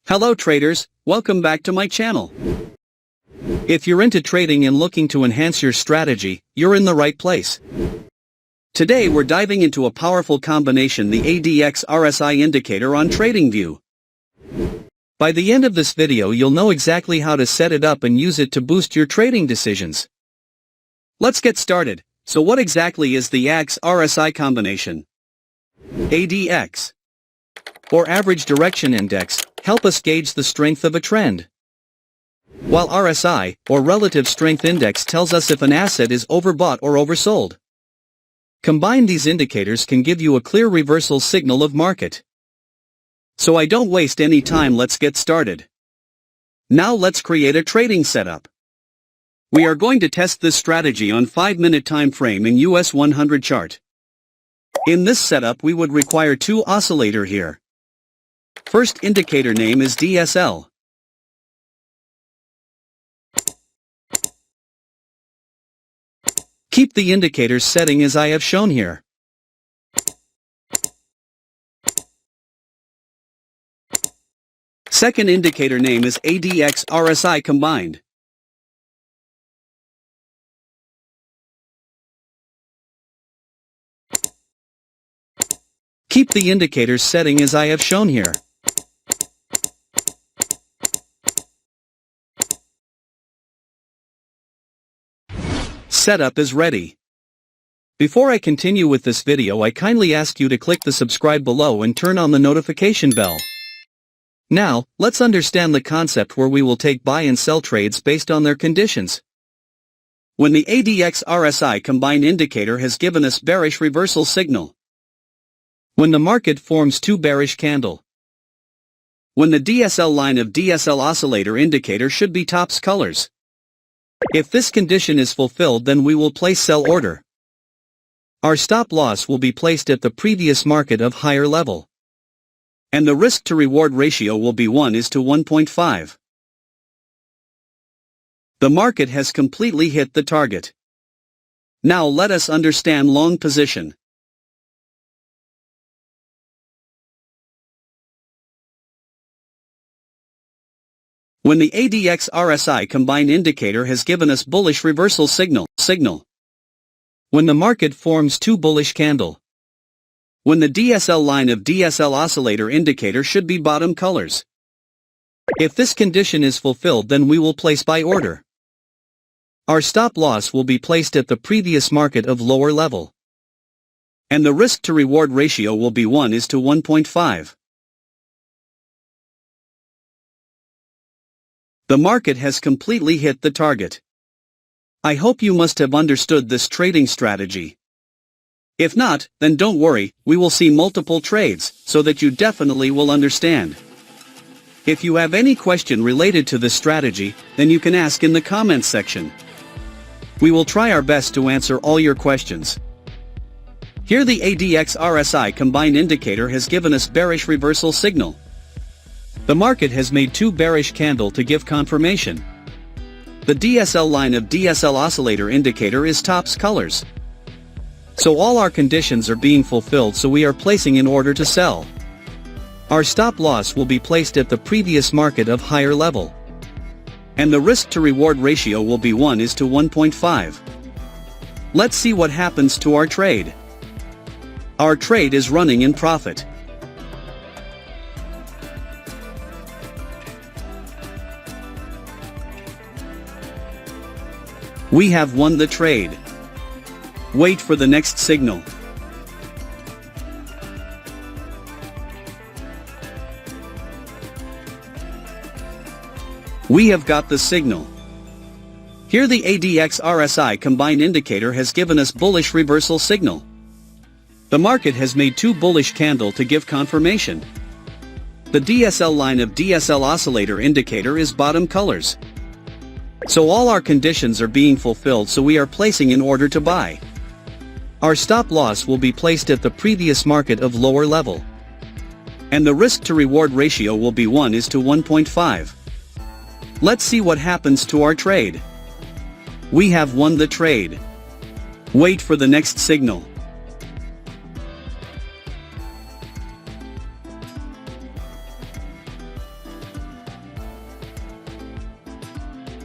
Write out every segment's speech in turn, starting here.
Hello traders, welcome back to my channel. If you're into trading and looking to enhance your strategy, you're in the right place. Today we're diving into a powerful combination, the ADX RSI indicator on Tradingview. By the end of this video you'll know exactly how to set it up and use it to boost your trading decisions. Let's get started. So what exactly is the ADX RSI combination? ADX, or Average Directional Index, help us gauge the strength of a trend, while RSI, or Relative Strength Index, tells us if an asset is overbought or oversold. Combined, these indicators can give you a clear reversal signal of market. So I don't waste any time, let's get started. Now let's create a trading setup. We are going to test this strategy on 5-minute time frame in US 100 chart. In this setup we would require two oscillator here. First indicator name is DSL. Keep the indicator's setting as I have shown here. Second indicator name is ADX RSI combined. Keep the indicator's setting as I have shown here. Setup is ready. Before I continue with this video, I kindly ask you to click the subscribe below and turn on the notification bell. Now, let's understand the concept where we will take buy and sell trades based on their conditions. When the ADX RSI combined indicator has given us bearish reversal signal. When the market forms two bearish candle. When the DSL line of DSL oscillator indicator should be tops colors. If this condition is fulfilled, then we will place sell order. Our stop loss will be placed at the previous market of higher level. And the risk to reward ratio will be 1:1.5. The market has completely hit the target. Now let us understand long position. When the ADX RSI combined indicator has given us bullish reversal signal. When the market forms two bullish candle. When the DSL line of DSL oscillator indicator should be bottom colors. If this condition is fulfilled, then we will place buy order. Our stop loss will be placed at the previous market of lower level. And the risk to reward ratio will be 1:1.5. The market has completely hit the target. I hope you must have understood this trading strategy. If not, then don't worry, we will see multiple trades, so that you definitely will understand. If you have any question related to this strategy, then you can ask in the comments section. We will try our best to answer all your questions. Here the ADX RSI combined indicator has given us bearish reversal signal. The market has made two bearish candle to give confirmation. The DSL line of DSL oscillator indicator is tops colors. So all our conditions are being fulfilled, so we are placing an order to sell. Our stop loss will be placed at the previous market of higher level. And the risk to reward ratio will be 1:1.5. Let's see what happens to our trade. Our trade is running in profit. We have won the trade. Wait for the next signal. We have got the signal. Here the ADX RSI combined indicator has given us bullish reversal signal. The market has made two bullish candle to give confirmation. The DSL line of DSL oscillator indicator is bottom colors. So all our conditions are being fulfilled, so we are placing an order to buy. Our stop loss will be placed at the previous market of lower level. And the risk to reward ratio will be 1:1.5. Let's see what happens to our trade. We have won the trade. Wait for the next signal.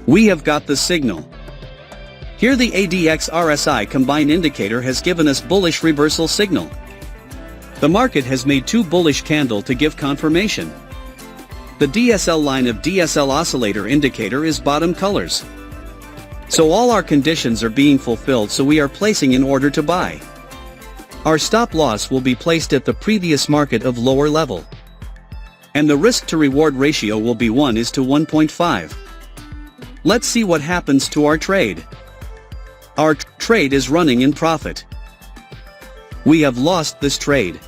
We have got the signal. Here the ADX RSI combined indicator has given us bullish reversal signal. The market has made two bullish candles to give confirmation. The DSL line of DSL oscillator indicator is bottom colors. So all our conditions are being fulfilled, so we are placing an order to buy. Our stop loss will be placed at the previous market of lower level. And the risk to reward ratio will be 1:1.5. Let's see what happens to our trade. Our trade is running in profit. We have lost this trade.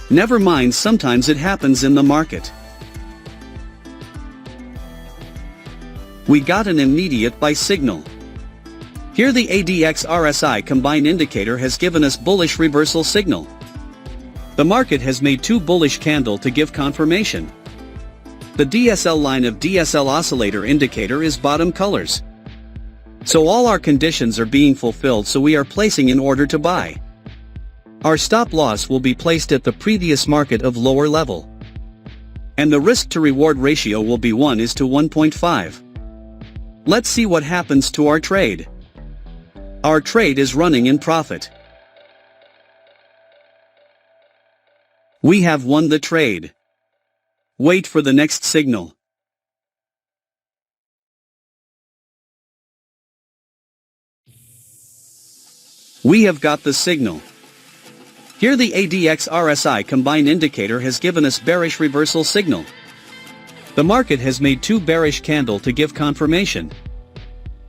Never mind, sometimes it happens in the market. We got an immediate buy signal. Here the ADX RSI combined indicator has given us bullish reversal signal. The market has made two bullish candles to give confirmation. The DSL line of DSL oscillator indicator is bottom colors. So all our conditions are being fulfilled, so we are placing an order to buy. Our stop loss will be placed at the previous market of lower level. And the risk to reward ratio will be 1:1.5. Let's see what happens to our trade. Our trade is running in profit. We have won the trade. Wait for the next signal. We have got the signal. Here the ADX RSI combined indicator has given us bearish reversal signal. The market has made two bearish candles to give confirmation.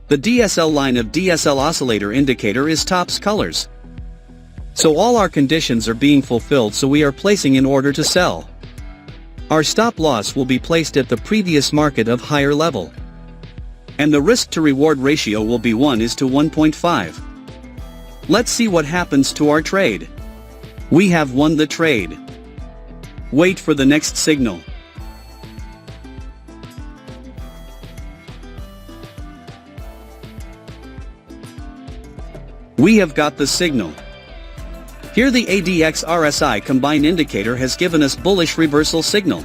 The DSL line of DSL oscillator indicator is tops colors. So all our conditions are being fulfilled, so we are placing an order to sell. Our stop loss will be placed at the previous market of higher level. And the risk to reward ratio will be 1:1.5. Let's see what happens to our trade. We have won the trade. Wait for the next signal. We have got the signal. Here the ADX RSI combined indicator has given us bullish reversal signal.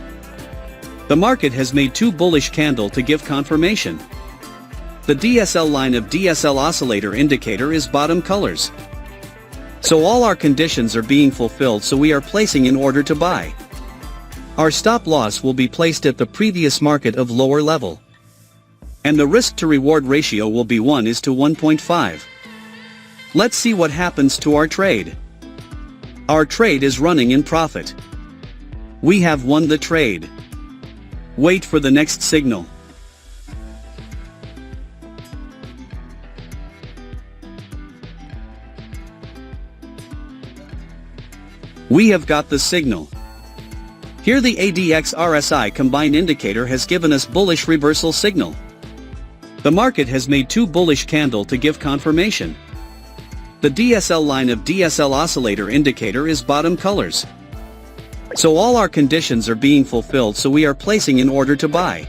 The market has made two bullish candles to give confirmation. The DSL line of DSL oscillator indicator is bottom colors. So all our conditions are being fulfilled, so we are placing an order to buy. Our stop loss will be placed at the previous market of lower level. And the risk to reward ratio will be 1:1.5. Let's see what happens to our trade. Our trade is running in profit. We have won the trade. Wait for the next signal. We have got the signal. Here the ADX RSI combined indicator has given us bullish reversal signal. The market has made two bullish candles to give confirmation. The DSL line of DSL oscillator indicator is bottom colors. So all our conditions are being fulfilled, so we are placing an order to buy.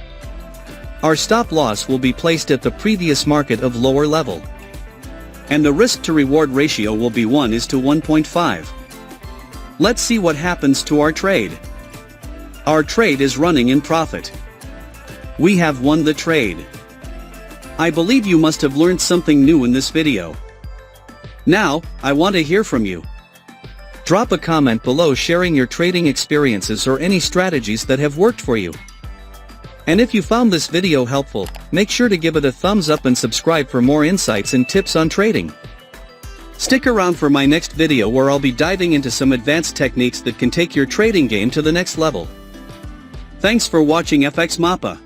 Our stop loss will be placed at the previous market of lower level. And the risk to reward ratio will be 1:1.5. Let's see what happens to our trade. Our trade is running in profit. We have won the trade. I believe you must have learned something new in this video. Now, I want to hear from you. Drop a comment below sharing your trading experiences or any strategies that have worked for you. And if you found this video helpful, make sure to give it a thumbs up and subscribe for more insights and tips on trading. Stick around for my next video, where I'll be diving into some advanced techniques that can take your trading game to the next level. Thanks for watching FxMAPA.